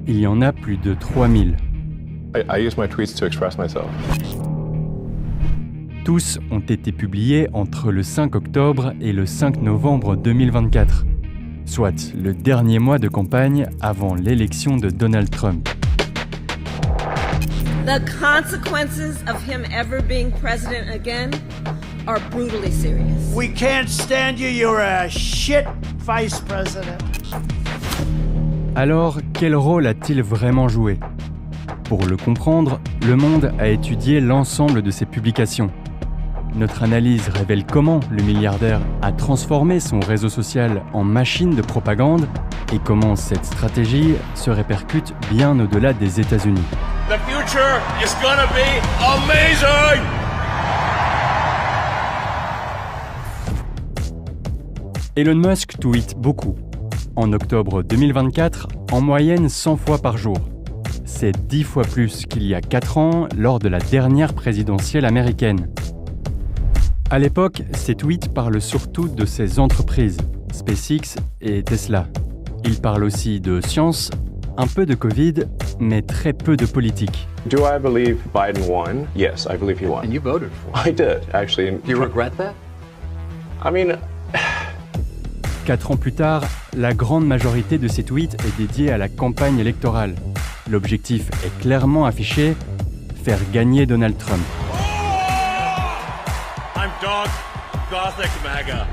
il y en a plus de 3000. I use my tweets to express myself. Tous ont été publiés entre le 5 octobre et le 5 novembre 2024, soit le dernier mois de campagne avant l'élection de Donald Trump. The consequences of him ever being president again are brutally serious. We can't stand you. You're a shit vice president. Alors, quel rôle a-t-il vraiment joué ? Pour le comprendre, Le Monde a étudié l'ensemble de ses publications. Notre analyse révèle comment le milliardaire a transformé son réseau social en machine de propagande et comment cette stratégie se répercute bien au-delà des États-Unis. The future is gonna be amazing! Elon Musk tweete beaucoup. En octobre 2024, en moyenne 100 fois par jour. C'est 10 fois plus qu'il y a 4 ans lors de la dernière présidentielle américaine. À l'époque, ces tweets parlent surtout de ses entreprises, SpaceX et Tesla. Il parle aussi de science, un peu de Covid, mais très peu de politique. Do I believe Biden won? Yes, I believe he won. And you voted for him. I did, actually. Do you regret that? I mean... 4 ans plus tard, la grande majorité de ces tweets est dédiée à la campagne électorale. L'objectif est clairement affiché, faire gagner Donald Trump. I'm Dog Gothic MAGA.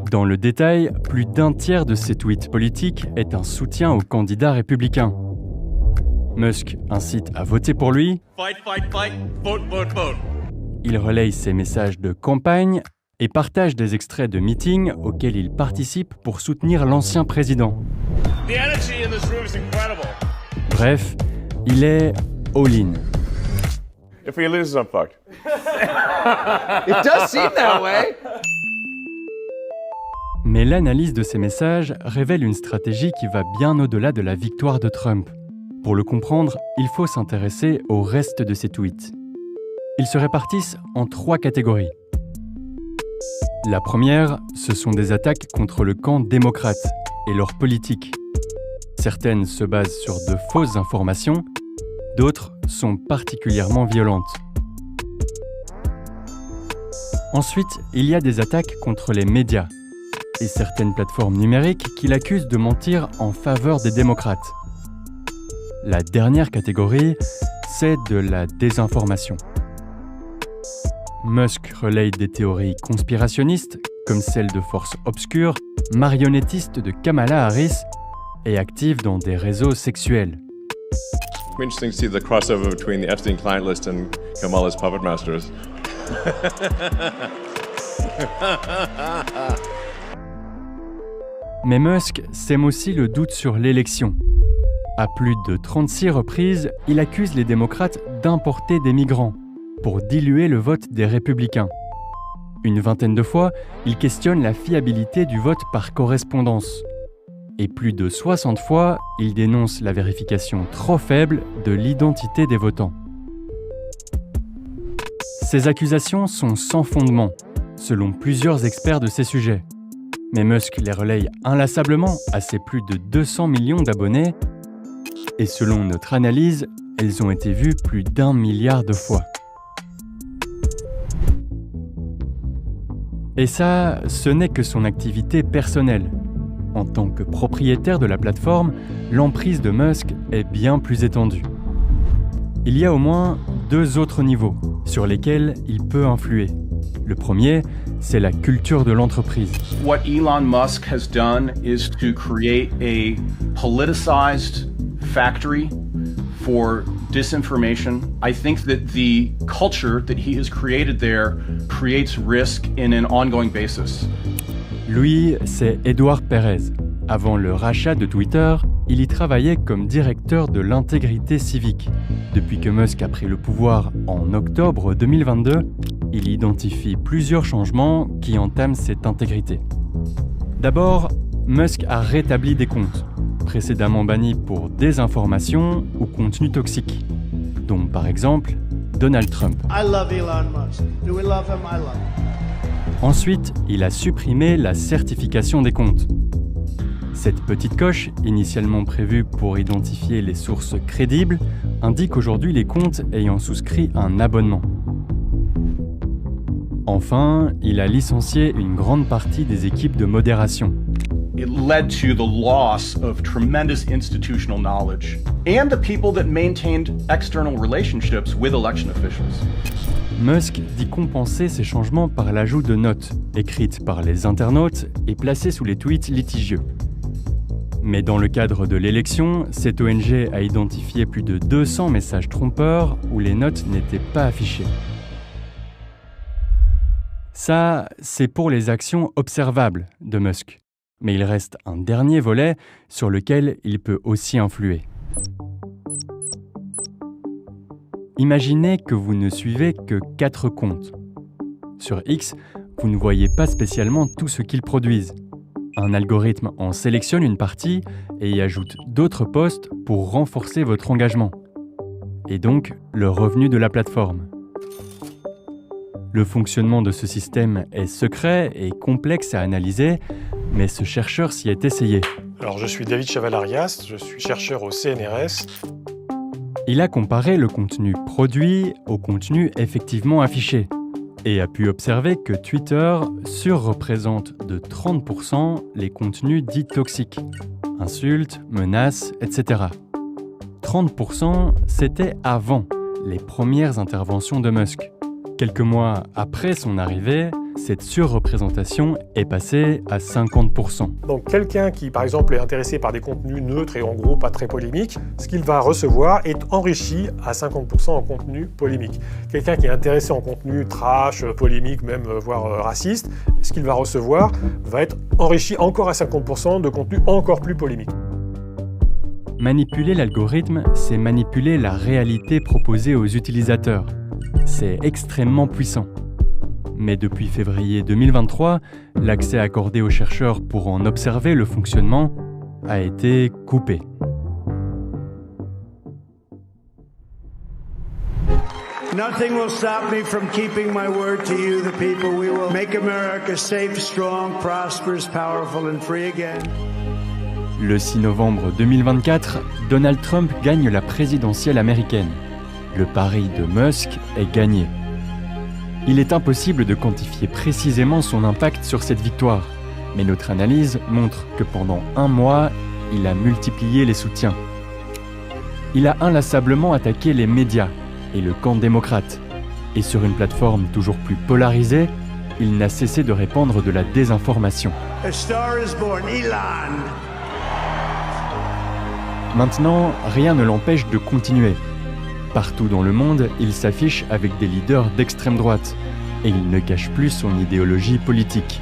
Dans le détail, plus d'un tiers de ces tweets politiques est un soutien au candidat républicain. Musk incite à voter pour lui. Fight, fight, fight. Vote, vote, vote. Il relaye ses messages de campagne et partage des extraits de meetings auxquels il participe pour soutenir l'ancien président. The energy in this room is incredible. Bref, il est all-in. If he loses, I'm fucked. It does seem that way. Mais l'analyse de ces messages révèle une stratégie qui va bien au-delà de la victoire de Trump. Pour le comprendre, il faut s'intéresser au reste de ses tweets. Ils se répartissent en 3 catégories. La première, ce sont des attaques contre le camp démocrate et leur politique. Certaines se basent sur de fausses informations, d'autres sont particulièrement violentes. Ensuite, il y a des attaques contre les médias et certaines plateformes numériques qui l'accusent de mentir en faveur des démocrates. La dernière catégorie, c'est de la désinformation. Musk relaye des théories conspirationnistes, comme celle de forces obscures, marionnettistes de Kamala Harris, et active dans des réseaux sexuels. It's interesting to see the crossover between the Epstein client list and Kamala's puppet masters. Mais Musk sème aussi le doute sur l'élection. À plus de 36 reprises, il accuse les démocrates d'importer des migrants pour diluer le vote des républicains. Une vingtaine de fois, il questionne la fiabilité du vote par correspondance. Et plus de 60 fois, il dénonce la vérification trop faible de l'identité des votants. Ces accusations sont sans fondement, selon plusieurs experts de ces sujets. Mais Musk les relaye inlassablement à ses plus de 200 millions d'abonnés, et selon notre analyse, elles ont été vues plus d'1 milliard de fois. Et ça, ce n'est que son activité personnelle. En tant que propriétaire de la plateforme, l'emprise de Musk est bien plus étendue. Il y a au moins 2 autres niveaux sur lesquels il peut influer. Le premier, c'est la culture de l'entreprise. What Elon Musk has done is to create a politicized factory for disinformation. I think that the culture that he has created there creates risk in an ongoing basis. Lui, c'est Édouard Perez. Avant le rachat de Twitter, il y travaillait comme directeur de l'intégrité civique. Depuis que Musk a pris le pouvoir en octobre 2022, il identifie plusieurs changements qui entament cette intégrité. D'abord, Musk a rétabli des comptes, précédemment bannis pour désinformation ou contenu toxique, dont par exemple Donald Trump. I love Elon Musk. Do we love him? I love him. Ensuite, il a supprimé la certification des comptes. Cette petite coche, initialement prévue pour identifier les sources crédibles, indique aujourd'hui les comptes ayant souscrit un abonnement. Enfin, il a licencié une grande partie des équipes de modération. It led to the loss of tremendous institutional knowledge and the people that maintained external relationships with election officials. Musk dit compenser ces changements par l'ajout de notes, écrites par les internautes et placées sous les tweets litigieux. Mais dans le cadre de l'élection, cette ONG a identifié plus de 200 messages trompeurs où les notes n'étaient pas affichées. Ça, c'est pour les actions observables de Musk. Mais il reste un dernier volet sur lequel il peut aussi influer. Imaginez que vous ne suivez que 4 comptes. Sur X, vous ne voyez pas spécialement tout ce qu'ils produisent. Un algorithme en sélectionne une partie et y ajoute d'autres posts pour renforcer votre engagement. Et donc, le revenu de la plateforme. Le fonctionnement de ce système est secret et complexe à analyser, mais ce chercheur s'y est essayé. Alors, je suis David Chaval-Arias, je suis chercheur au CNRS. Il a comparé le contenu produit au contenu effectivement affiché et a pu observer que Twitter surreprésente de 30% les contenus dits toxiques, insultes, menaces, etc. 30%, c'était avant les premières interventions de Musk. Quelques mois après son arrivée, cette surreprésentation est passée à 50%. Donc quelqu'un qui, par exemple, est intéressé par des contenus neutres et en gros pas très polémiques, ce qu'il va recevoir est enrichi à 50% en contenu polémique. Quelqu'un qui est intéressé en contenu trash, polémique, même voire raciste, ce qu'il va recevoir va être enrichi encore à 50% de contenu encore plus polémique. Manipuler l'algorithme, c'est manipuler la réalité proposée aux utilisateurs. C'est extrêmement puissant. Mais depuis février 2023, l'accès accordé aux chercheurs pour en observer le fonctionnement a été coupé. Nothing will stop me from keeping my word to you, the people. We will make America safe, strong, prosperous, powerful and free again. Le 6 novembre 2024, Donald Trump gagne la présidentielle américaine. Le pari de Musk est gagné. Il est impossible de quantifier précisément son impact sur cette victoire, mais notre analyse montre que pendant un mois, il a multiplié les soutiens. Il a inlassablement attaqué les médias et le camp démocrate. Et sur une plateforme toujours plus polarisée, il n'a cessé de répandre de la désinformation. A star is born, Elon. Maintenant, rien ne l'empêche de continuer. Partout dans le monde, il s'affiche avec des leaders d'extrême droite et il ne cache plus son idéologie politique.